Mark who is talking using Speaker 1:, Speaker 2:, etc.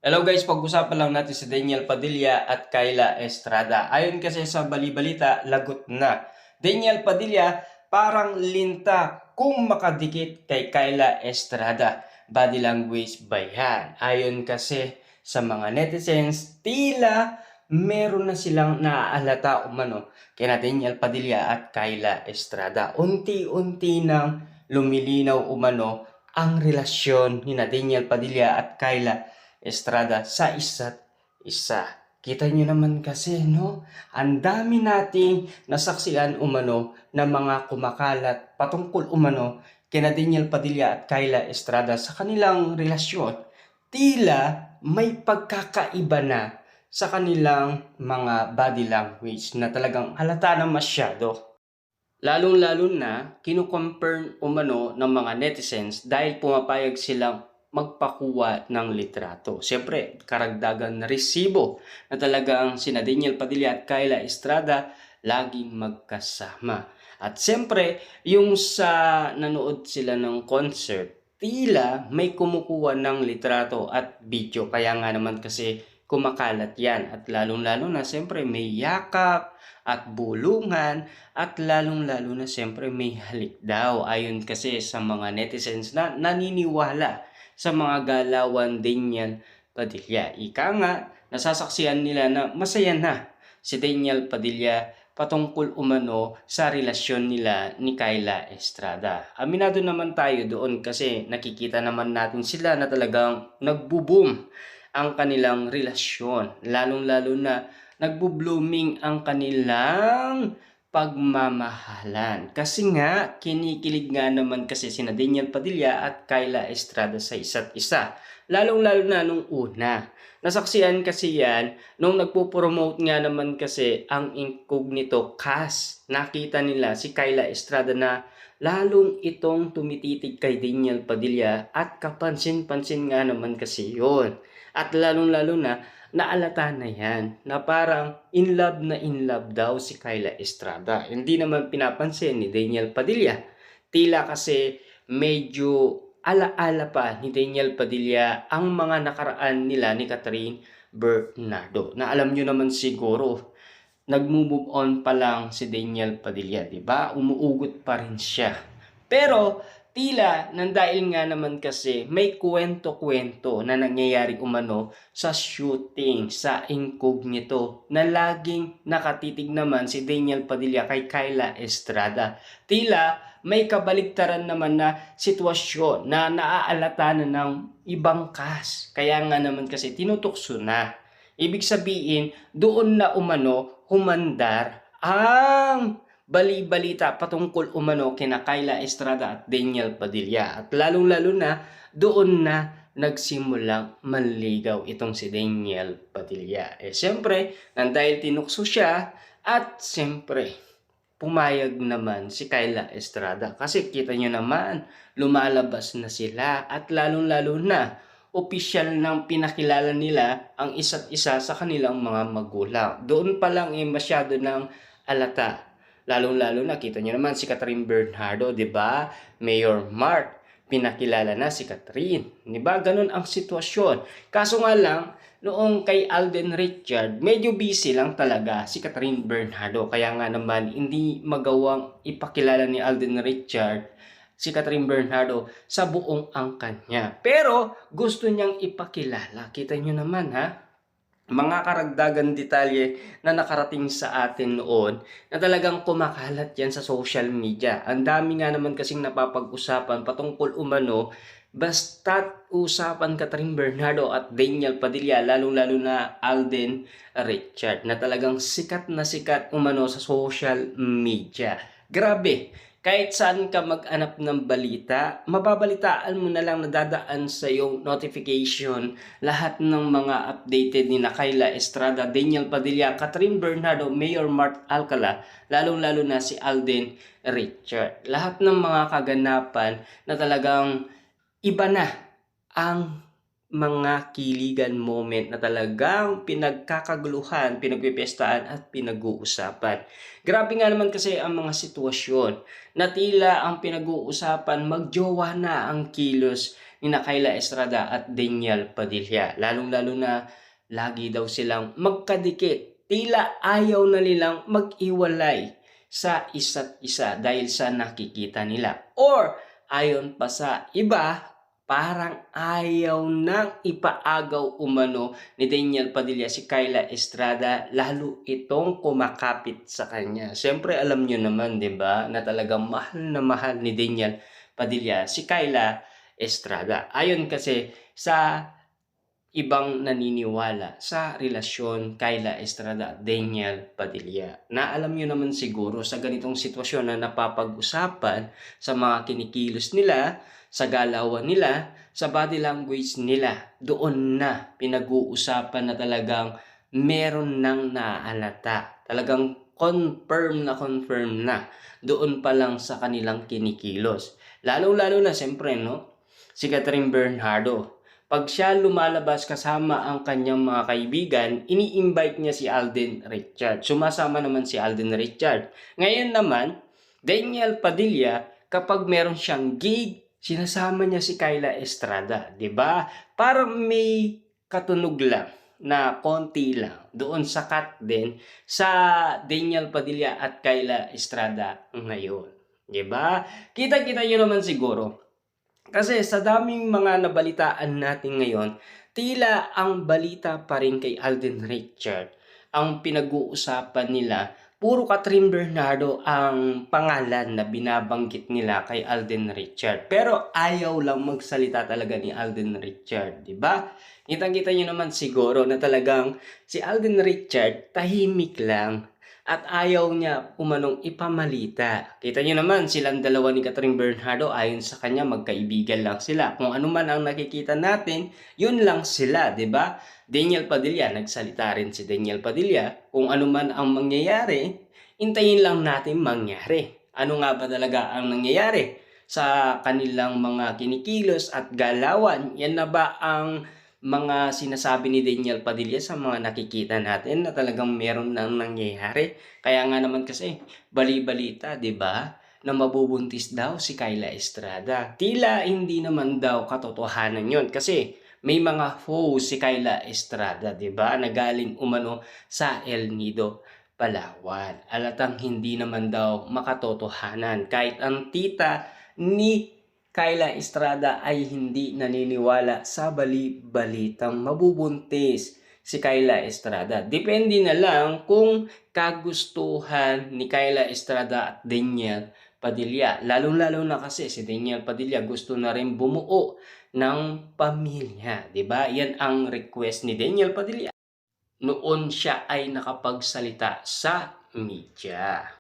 Speaker 1: Hello guys, pag-usapan lang natin si Daniel Padilla at Kyla Estrada. Ayon kasi sa bali-balita, lagot na. Daniel Padilla parang linta kung makadikit kay Kyla Estrada. Body language ba yan? Ayon kasi sa mga netizens, tila meron na silang naaalata umano kina Daniel Padilla at Kyla Estrada. Unti-unti nang lumilinaw umano ang relasyon ni Daniel Padilla at Kyla Estrada sa isa't isa. Kita nyo naman kasi, no? Ang dami nating nasaksihan umano na mga kumakalat patungkol umano kina Daniel Padilla at Kyla Estrada sa kanilang relasyon. Tila may pagkakaiba na sa kanilang mga body language na talagang halata na masyado. Lalong-lalo na kino-confirm umano ng mga netizens dahil pumapayag silang magpakuha ng litrato. Siyempre, karagdagan na resibo na talagang sina Daniel Padilla at Kyla Estrada laging magkasama. At siyempre, yung sa nanood sila ng concert, tila may kumukuha ng litrato at video. Kaya nga naman kasi kumakalat yan. At lalong-lalo na siyempre may yakap at bulungan at lalong-lalo na siyempre may halik daw. Ayon kasi sa mga netizens na naniniwala sa mga galawan din yan Padilla. Ika nga, nasasaksihan nila na masaya na si Daniel Padilla patungkol umano sa relasyon nila ni Kyla Estrada. Aminado naman tayo doon kasi nakikita naman natin sila na talagang nagbo-boom ang kanilang relasyon. Lalong-lalo na nagbo-blooming ang kanilang pagmamahalan. Kasi nga, kinikilig nga naman kasi sina Daniel Padilla at Kyla Estrada sa isa't isa. Lalong-lalo na nung una. Nasaksihan kasi yan nung nagpo-promote nga naman kasi ang Incognito cast. Nakita nila si Kyla Estrada na lalong itong tumititig kay Daniel Padilla at kapansin-pansin nga naman kasi yun. At lalong-lalo na naalata na yan na parang in love daw si Kyla Estrada. Hindi naman pinapansin ni Daniel Padilla. Tila kasi medyo alaala pa ni Daniel Padilla ang mga nakaraan nila ni Catherine Bernardo. Na alam nyo naman siguro, nag-move on pa lang si Daniel Padilla, di ba? Umuugot pa rin siya. Pero tila nang dahil nga naman kasi may kwento-kwento na nangyayari umano sa shooting sa Incognito na laging nakatitig naman si Daniel Padilla kay Kyla Estrada. Tila may kabaligtaran naman na sitwasyon na naaalata na ng ibang cast. Kaya nga naman kasi tinutukso na. Ibig sabihin, doon na umano humandar ang bali-balita patungkol umano kina Kyla Estrada at Daniel Padilla. At lalong-lalo na doon na nagsimulang manligaw itong si Daniel Padilla. Siyempre, nang dahil tinukso siya at siyempre, pumayag naman si Kyla Estrada. Kasi kita nyo naman, lumalabas na sila at lalong-lalo na opisyal nang pinakilala nila ang isa't isa sa kanilang mga magulang. Doon pa lang masyado ng alata. Lalong-lalo na kita nyo naman si Catherine Bernardo, 'di ba? Mayor Mark, pinakilala na si Catherine. 'Di ba? Ganun ang sitwasyon. Kaso nga lang, noong kay Alden Richard, medyo busy lang talaga si Catherine Bernardo. Kaya nga naman hindi magawang ipakilala ni Alden Richard si Catherine Bernardo sa buong angkan niya. Pero gusto niyang ipakilala. Kita nyo naman ha, mga karagdagan detalye na nakarating sa atin noon na talagang kumakalat yan sa social media. Ang dami nga naman kasing napapag-usapan patungkol umano basta't usapan Catherine Bernardo at Daniel Padilla, lalong-lalo na Alden Richard, na talagang sikat na sikat umano sa social media. Grabe, kahit saan ka mag-anap ng balita, mababalitaan mo na lang nadadaan sa iyong notification lahat ng mga updated ni Kyla Estrada, Daniel Padilla, Catherine Bernardo, Mayor Mark Alcala, lalong-lalo na si Alden Richard. Lahat ng mga kaganapan na talagang iba na ang mga kiligan moment na talagang pinagkakaguluhan, pinagpipiyestahan at pinag-uusapan. Grabe nga naman kasi ang mga sitwasyon na tila ang pinag-uusapan magjowa na ang kilos ni Kayla Estrada at Daniel Padilla. Lalong-lalo na lagi daw silang magkadikit. Tila ayaw na nilang mag-iwalay sa isa't isa dahil sa nakikita nila. Or ayon pa sa iba, parang ayaw nang ipaagaw umano ni Daniel Padilla si Kayla Estrada, lalo itong kumakapit sa kanya. Siyempre alam nyo naman, di ba, na talagang mahal na mahal ni Daniel Padilla si Kayla Estrada. Ayon kasi sa ibang naniniwala sa relasyon Kayla Estrada at Daniel Padilla. Na alam nyo naman siguro sa ganitong sitwasyon na napapag-usapan sa mga kinikilos nila, sa galawan nila, sa body language nila, doon na pinag-uusapan na talagang meron nang naaalata. Talagang confirm na doon pa lang sa kanilang kinikilos. Lalo-lalo na siyempre, no? Si Catherine Bernardo. Pag siya lumalabas kasama ang kanyang mga kaibigan, ini-invite niya si Alden Richard. Sumasama naman si Alden Richard. Ngayon naman, Daniel Padilla, kapag meron siyang gig, sinasama niya si Kayla Estrada, 'di ba? Para may katunog lang na konti lang doon sa cut din sa Daniel Padilla at Kayla Estrada ngayon, 'di ba? Kita-kita niyo naman siguro. Kasi sa daming mga nabalitaan natin ngayon, tila ang balita pa rin kay Alden Richard. Ang pinag-uusapan nila, puro Catherine Bernardo ang pangalan na binabanggit nila kay Alden Richard. Pero ayaw lang magsalita talaga ni Alden Richard, di ba? Kitang-kita nyo naman siguro na talagang si Alden Richard tahimik lang at ayaw niya umanong ipamalita. Kita niyo naman silang dalawa ni Catherine Bernardo, ayon sa kanya magkaibigan lang sila. Kung ano man ang nakikita natin, yun lang sila, 'di ba? Daniel Padilla, nagsalita rin si Daniel Padilla, kung ano man ang mangyayari, intayin lang natin mangyari. Ano nga ba talaga ang nangyayari sa kanilang mga kinikilos at galawan? Yan na ba ang mga sinasabi ni Daniel Padilla sa mga nakikita natin na talagang meron nang nangyayari? Kaya nga naman kasi bali-balita, 'di ba, na mabubuntis daw si Kayla Estrada. Tila hindi naman daw katotohanan 'yon kasi may mga foes si Kayla Estrada, 'di ba, na galing umano sa El Nido, Palawan. Alatang hindi naman daw makatotohanan kahit ang tita ni Kayla Estrada ay hindi naniniwala sa bali-balitang mabubuntis si Kayla Estrada. Depende na lang kung kagustuhan ni Kayla Estrada at Daniel Padilla. Lalong-lalo na kasi si Daniel Padilla gusto na rin bumuo ng pamilya. 'Di ba? Yan ang request ni Daniel Padilla noon siya ay nakapagsalita sa media.